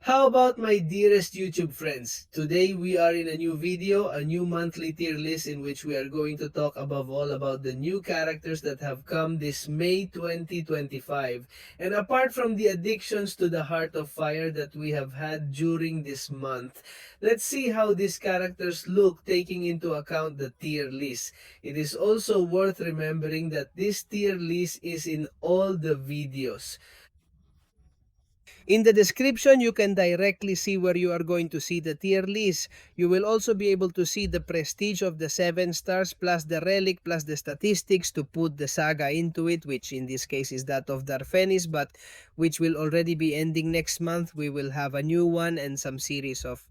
How about my dearest YouTube friends? Today we are in a new video, a new monthly tier list in which we are going to talk above all about the new characters that have come this May 2025. And apart from the addictions to the Heart of Fire that we have had during this month, let's see how these characters look taking into account the tier list. It is also worth remembering that this tier list is in all the videos. In the description, you can directly see where you are going to see the tier list. You will also be able to see the prestige of the 7 stars plus the relic plus the statistics to put the saga into it, which in this case is that of Darphenis, but which will already be ending next month. We will have a new one and some series of,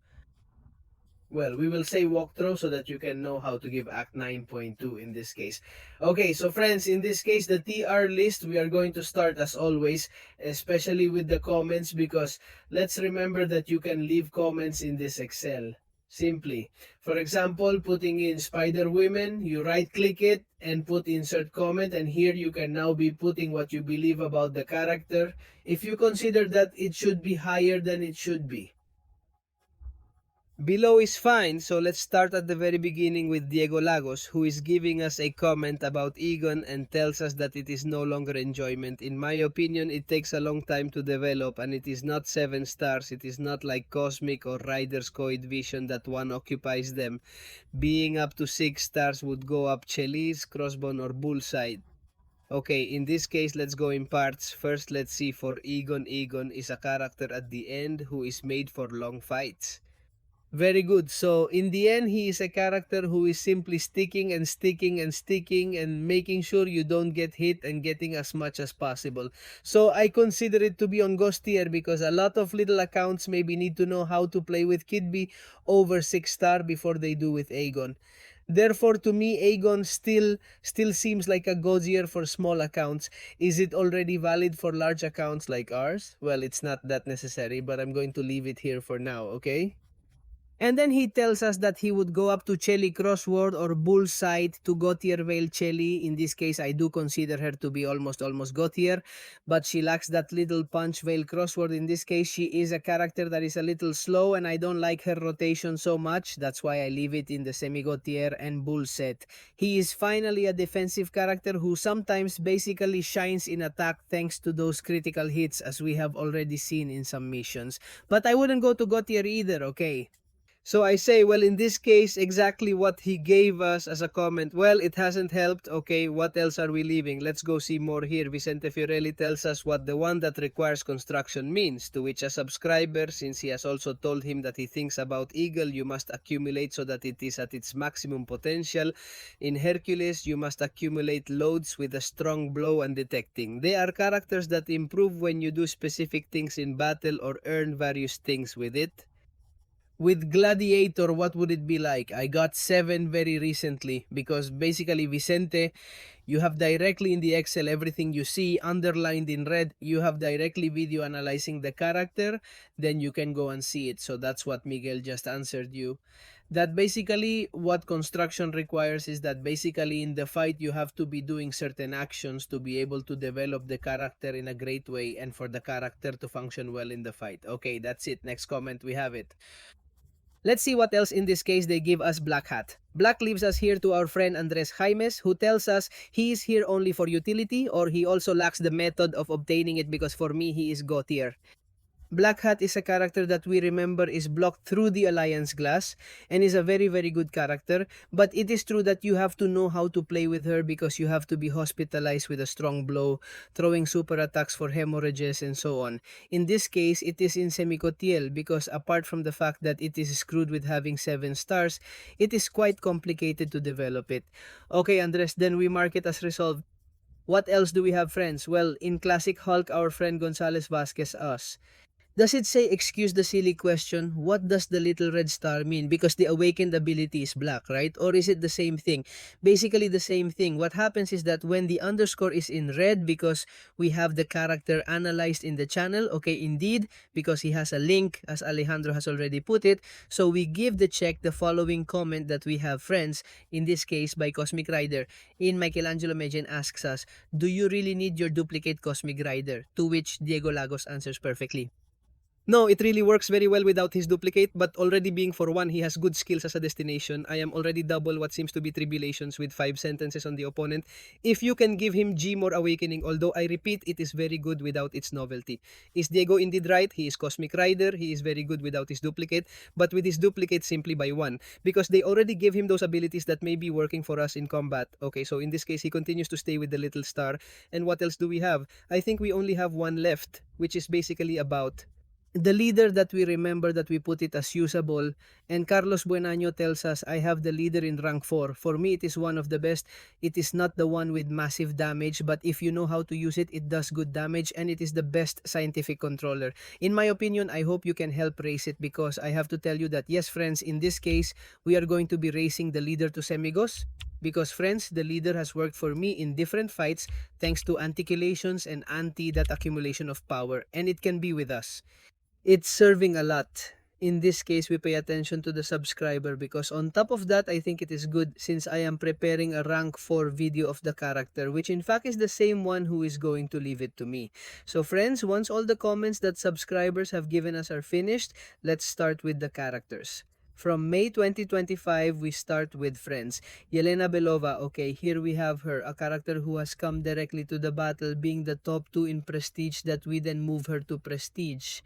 well, we will say walkthrough so that you can know how to give Act 9.2 in this case. Okay, so friends, in this case, the TR list, we are going to start as always, especially with the comments, because let's remember that you can leave comments in this Excel. Simply. For example, putting in Spider Women, you right click it and put insert comment, and here you can now be putting what you believe about the character if you consider that it should be higher than it should be. Below is fine, so let's start at the very beginning with Diego Lagos, who is giving us a comment about Egon and tells us that it is no longer enjoyment. In my opinion, it takes a long time to develop and it is not 7 stars. It is not like Cosmic or Rider's Coid Vision that one occupies them. Being up to 6 stars would go up Chelis, Crossbone or Bullseye. Okay, in this case, let's go in parts. First, let's see for Egon. Egon is a character at the end who is made for long fights. Very good. So in the end, he is a character who is simply sticking and sticking and sticking and making sure you don't get hit and getting as much as possible. So I consider it to be on Ghost tier because a lot of little accounts maybe need to know how to play with Kidby over 6 star before they do with Aegon. Therefore, to me, Aegon still seems like a gosier for small accounts. Is it already valid for large accounts like ours? Well, it's not that necessary, but I'm going to leave it here for now, okay? And then he tells us that he would go up to Chelly Crossword or Bullside to Gautier Vale Chelly. In this case, I do consider her to be almost Gautier, but she lacks that little punch Vale Crossword. In this case, she is a character that is a little slow and I don't like her rotation so much. That's why I leave it in the Semi-Gautier and Bull set. He is finally a defensive character who sometimes basically shines in attack thanks to those critical hits as we have already seen in some missions. But I wouldn't go to Gautier either, okay? So I say, well, in this case, exactly what he gave us as a comment. Well, it hasn't helped. Okay, what else are we leaving? Let's go see more here. Vicente Fiorelli tells us what the one that requires construction means, to which a subscriber, since he has also told him that he thinks about Eagle, you must accumulate so that it is at its maximum potential. In Hercules, you must accumulate loads with a strong blow and detecting. They are characters that improve when you do specific things in battle or earn various things with it. With Gladiator, what would it be like? I got 7 very recently because basically Vicente, you have directly in the Excel everything you see underlined in red. You have directly video analyzing the character, then you can go and see it. So that's what Miguel just answered you. That basically what construction requires is that basically in the fight you have to be doing certain actions to be able to develop the character in a great way and for the character to function well in the fight. Okay, that's it. Next comment, we have it. Let's see what else in this case they give us Black Hat. Black leaves us here to our friend Andres Jaimes, who tells us he is here only for utility or he also lacks the method of obtaining it because for me he is God tier. Black Hat is a character that we remember is blocked through the Alliance Glass and is a very very good character, but it is true that you have to know how to play with her because you have to be hospitalized with a strong blow, throwing super attacks for hemorrhages and so on. In this case, it is in Semicotiel because apart from the fact that it is screwed with having 7 stars, it is quite complicated to develop it. Okay Andres, then we mark it as resolved. What else do we have friends? Well, in Classic Hulk, our friend Gonzalez Vasquez us. Does it say, excuse the silly question, what does the little red star mean? Because the awakened ability is black, right? Or is it the same thing? Basically the same thing. What happens is that when the underscore is in red because we have the character analyzed in the channel, okay, indeed, because he has a link, as Alejandro has already put it, so we give the check the following comment that we have friends, in this case by Cosmic Rider. In Michelangelo Mejen asks us, do you really need your duplicate Cosmic Rider? To which Diego Lagos answers perfectly. No, it really works very well without his duplicate, but already being for one, he has good skills as a destination. I am already double what seems to be tribulations with 5 sentences on the opponent. If you can give him G more awakening, although I repeat, it is very good without its novelty. Is Diego indeed right? He is Cosmic Rider, he is very good without his duplicate, but with his duplicate simply by one. Because they already gave him those abilities that may be working for us in combat. Okay, so in this case, he continues to stay with the little star. And what else do we have? I think we only have one left, which is basically about the leader that we remember, that we put it as usable. And Carlos Buenaño tells us, I have the leader in rank 4. For me, it is one of the best. It is not the one with massive damage, but if you know how to use it, it does good damage, and it is the best scientific controller. In my opinion, I hope you can help raise it, because I have to tell you that, yes, friends, in this case, we are going to be raising the leader to Semigos. Because, friends, the leader has worked for me in different fights thanks to anti-chelations and anti-that accumulation of power, and it can be with us. It's serving a lot. In this case, we pay attention to the subscriber, because on top of that, I think it is good since I am preparing a rank 4 video of the character, which in fact is the same one who is going to leave it to me. So friends, once all the comments that subscribers have given us are finished, let's start with the characters. From May 2025, we start with friends. Yelena Belova, okay, here we have her, a character who has come directly to the battle, being the top 2 in Prestige, that we then move her to Prestige.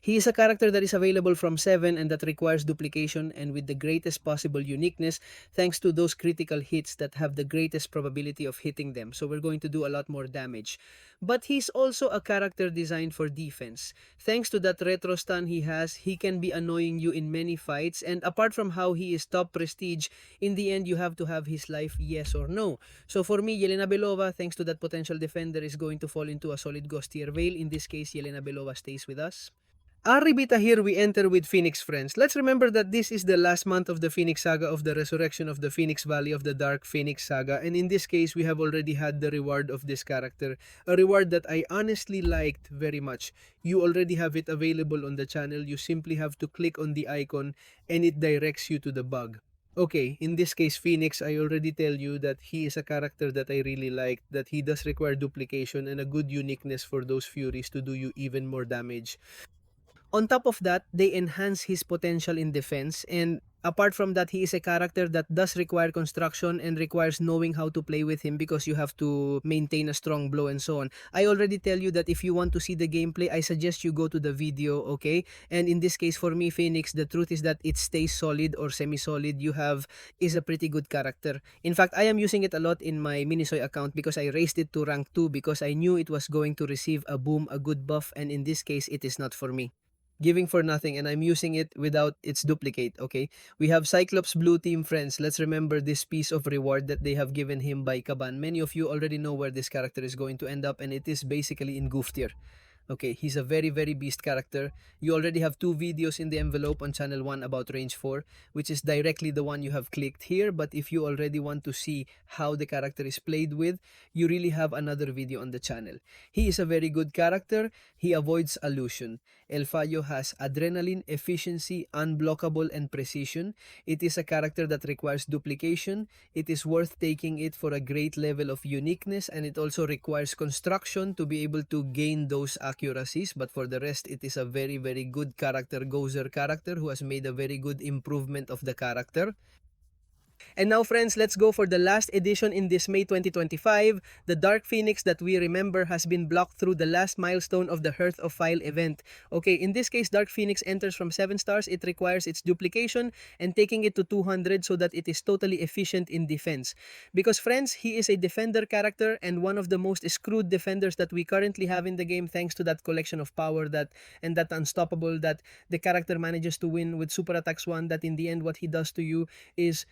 He is a character that is available from 7 and that requires duplication and with the greatest possible uniqueness, thanks to those critical hits that have the greatest probability of hitting them. So we're going to do a lot more damage. But he's also a character designed for defense. Thanks to that retro stun he has, he can be annoying you in many fights, and apart from how he is top prestige, in the end you have to have his life, yes or no. So for me, Yelena Belova, thanks to that potential defender, is going to fall into a solid Ghost tier Veil. In this case, Yelena Belova stays with us. Arribita, here we enter with Phoenix Friends. Let's remember that this is the last month of the Phoenix Saga, of the resurrection of the Phoenix Valley of the Dark Phoenix Saga, and in this case we have already had the reward of this character, a reward that I honestly liked very much. You already have it available on the channel. You simply have to click on the icon and it directs you to the bug. Okay, in this case Phoenix, I already tell you that he is a character that I really like, that he does require duplication and a good uniqueness for those Furies to do you even more damage. On top of that, they enhance his potential in defense, and apart from that, he is a character that does require construction and requires knowing how to play with him, because you have to maintain a strong blow and so on. I already tell you that if you want to see the gameplay, I suggest you go to the video, okay? And in this case, for me, Phoenix, the truth is that it stays solid or semi-solid. You have is a pretty good character. In fact, I am using it a lot in my Minisoy account because I raised it to rank 2 because I knew it was going to receive a boom, a good buff, and in this case, it is not for me. Giving for nothing, and I'm using it without its duplicate, okay? We have Cyclops Blue Team Friends. Let's remember this piece of reward that they have given him by Kaban. Many of you already know where this character is going to end up, and it is basically in Goof tier. Okay, he's a very, very beast character. You already have 2 videos in the envelope on channel 1 about range 4, which is directly the one you have clicked here. But if you already want to see how the character is played with, you really have another video on the channel. He is a very good character. He avoids illusion. El Fallo has adrenaline, efficiency, unblockable, and precision. It is a character that requires duplication. It is worth taking it for a great level of uniqueness, and it also requires construction to be able to gain those accuracies. But for the rest, it is a very, very good character, Gozer character, who has made a very good improvement of the character. And now, friends, let's go for the last edition in this May 2025. The Dark Phoenix that we remember has been blocked through the last milestone of the Hearth of Fire event. Okay, in this case, Dark Phoenix enters from 7 stars. It requires its duplication and taking it to 200 so that it is totally efficient in defense. Because, friends, he is a defender character and one of the most screwed defenders that we currently have in the game, thanks to that collection of power that and that unstoppable that the character manages to win with super attacks 1, that in the end what he does to you is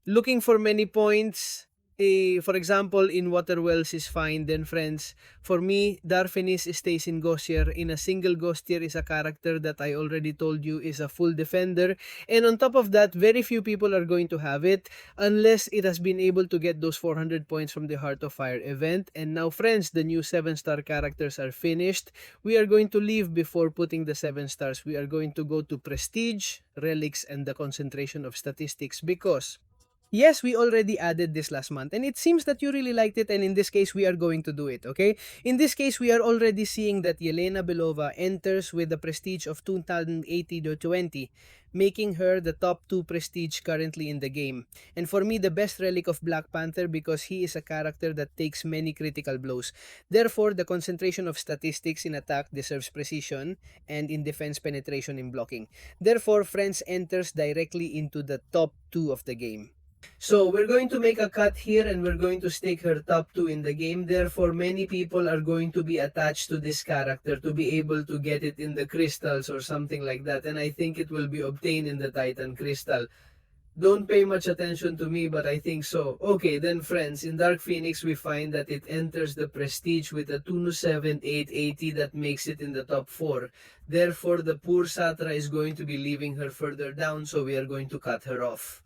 looking for many points. For example, in Water Wells is fine. Then, friends, for me, Darfinis stays in Ghost tier. In a single Ghost tier is a character that I already told you is a full defender. And on top of that, very few people are going to have it unless it has been able to get those 400 points from the Heart of Fire event. And now, friends, the new 7-star characters are finished. We are going to leave before putting the 7 stars. We are going to go to Prestige, Relics, and the concentration of statistics, because Yes, we already added this last month, and it seems that you really liked it, and in this case, we are going to do it, okay? In this case, we are already seeing that Yelena Belova enters with a prestige of 2080-20, making her the top 2 prestige currently in the game. And for me, the best relic of Black Panther because he is a character that takes many critical blows. Therefore, the concentration of statistics in attack deserves precision, and in defense penetration in blocking. Therefore, Friends enters directly into the top 2 of the game. So we're going to make a cut here and we're going to stake her top 2 in the game. Therefore, many people are going to be attached to this character to be able to get it in the crystals or something like that. And I think it will be obtained in the Titan Crystal. Don't pay much attention to me, but I think so. Okay, then friends, in Dark Phoenix, we find that it enters the Prestige with a 27880 that makes it in the top 4. Therefore, the poor Satra is going to be leaving her further down, so we are going to cut her off.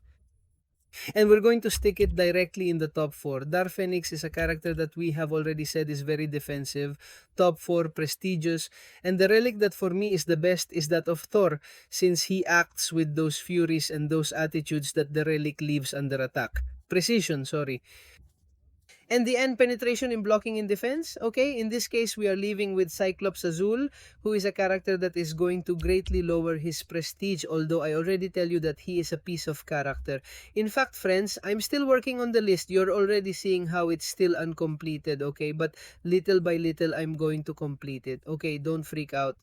And we're going to stick it directly in the top 4. Darphenix is a character that we have already said is very defensive, top 4, prestigious, and the relic that for me is the best is that of Thor, since he acts with those furies and those attitudes that the relic leaves under attack. Precision, sorry. And the end penetration in blocking in defense, okay, in this case we are leaving with Cyclops Azul, who is a character that is going to greatly lower his prestige, although I already tell you that he is a piece of character. In fact, friends, I'm still working on the list. You're already seeing how it's still uncompleted, okay, but little by little I'm going to complete it. Okay, don't freak out.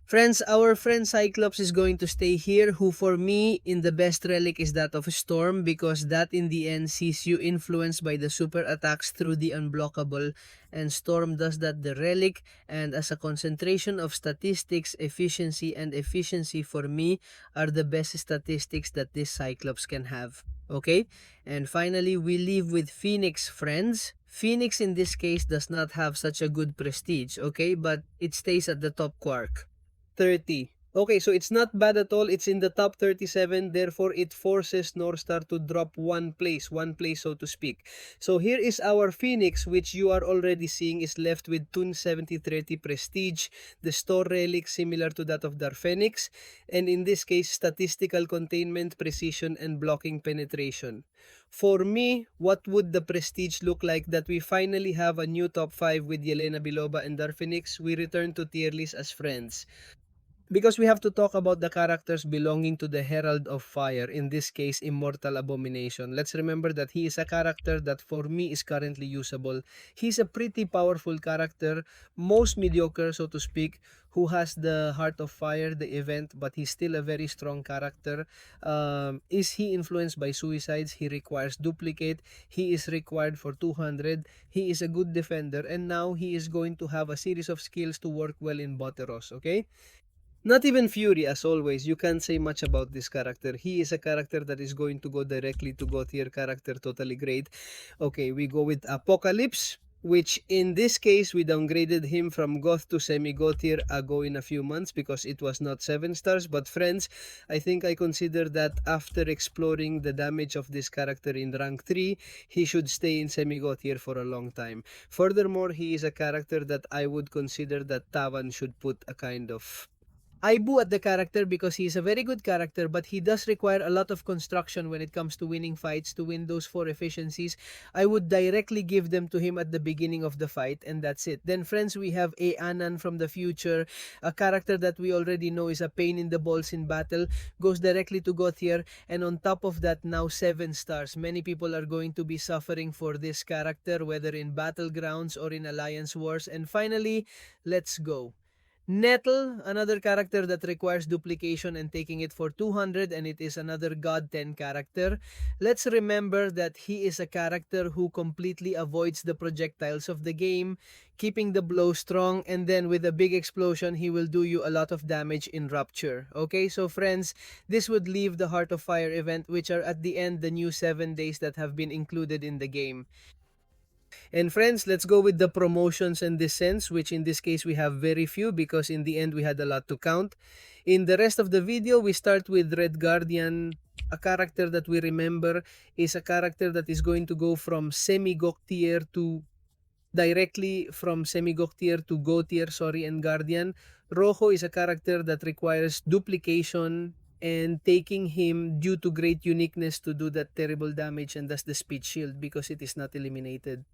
Friends, our friend Cyclops is going to stay here, who for me, in the best relic is that of Storm, because that in the end sees you influenced by the super attacks through the unblockable, and Storm does that the relic, and as a concentration of statistics, efficiency for me are the best statistics that this Cyclops can have. Okay? And finally, we leave with Phoenix, friends. Phoenix in this case does not have such a good prestige, okay? But it stays at the top quark. 30. Okay, so it's not bad at all. It's in the top 37. Therefore, it forces Northstar to drop one place, so to speak. So here is our Phoenix, which you are already seeing is left with Toon 7030 Prestige, the store relic similar to that of Darphenix, and in this case, statistical containment, precision, and blocking penetration. For me, what would the Prestige look like that we finally have a new top 5 with Yelena Biloba and Darphenix? We return to tier list as friends. Because we have to talk about the characters belonging to the Herald of Fire, in this case, Immortal Abomination. Let's remember that he is a character that for me is currently usable. He's a pretty powerful character, most mediocre, so to speak, who has the Heart of Fire, the event, but he's still a very strong character. Is he influenced by suicides? He requires duplicate. He is required for 200. He is a good defender, and now he is going to have a series of skills to work well in Boteros, okay? Not even Fury, as always. You can't say much about this character. He is a character that is going to go directly to God tier character, totally great. Okay, we go with Apocalypse, which in this case, we downgraded him from Goth to semi-God tier ago in a few months because it was not 7 stars. But friends, I think I consider that after exploring the damage of this character in rank 3, he should stay in semi-God tier for a long time. Furthermore, he is a character that I would consider that Tawan should put a kind of I boo at the character because he's a very good character, but he does require a lot of construction when it comes to winning fights. To win those 4 efficiencies, I would directly give them to him at the beginning of the fight, and that's it. Then friends, we have a Anan from the future, a character that we already know is a pain in the balls in battle, goes directly to Gothier, and on top of that, now 7 stars. Many people are going to be suffering for this character, whether in battlegrounds or in alliance wars. And finally, let's go. Nettle, another character that requires duplication and taking it for 200, and it is another God 10 character. Let's remember that he is a character who completely avoids the projectiles of the game, keeping the blow strong, and then with a big explosion, he will do you a lot of damage in Rupture. Okay, so friends, this would leave the Heart of Fire event, which are at the end the new 7 days that have been included in the game. And friends, let's go with the promotions and descents, which in this case we have very few because in the end we had a lot to count. In the rest of the video, we start with Red Guardian. A character that we remember is a character that is going to go from semi-Gok tier to directly from semi-Gok tier to Go tier, and Guardian. Rojo is a character that requires duplication, and taking him due to great uniqueness to do that terrible damage and thus the speed shield because it is not eliminated.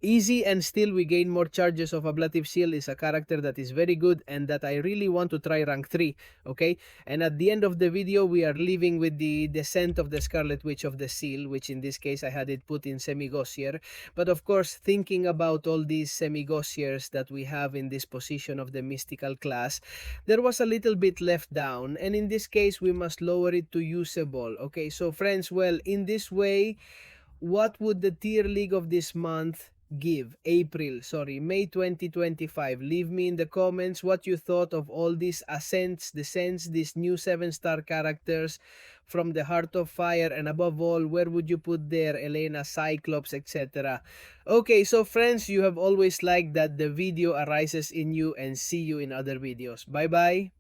Easy and still we gain more charges of Ablative Seal is a character that is very good and that I really want to try rank 3, okay? And at the end of the video, we are leaving with the Descent of the Scarlet Witch of the Seal, which in this case I had it put in Semi-Gossier. But of course, thinking about all these Semi-Gossiers that we have in this position of the mystical class, there was a little bit left down. And in this case, we must lower it to usable, okay? So friends, well, in this way, what would the tier league of this month give? May 2025. Leave me in the comments what you thought of all these ascents, descents, these new 7-star characters from the Heart of Fire, and above all, where would you put there Yelena, Cyclops, etc. Okay, so friends, you have always liked that the video arises in you, and see you in other videos. Bye bye.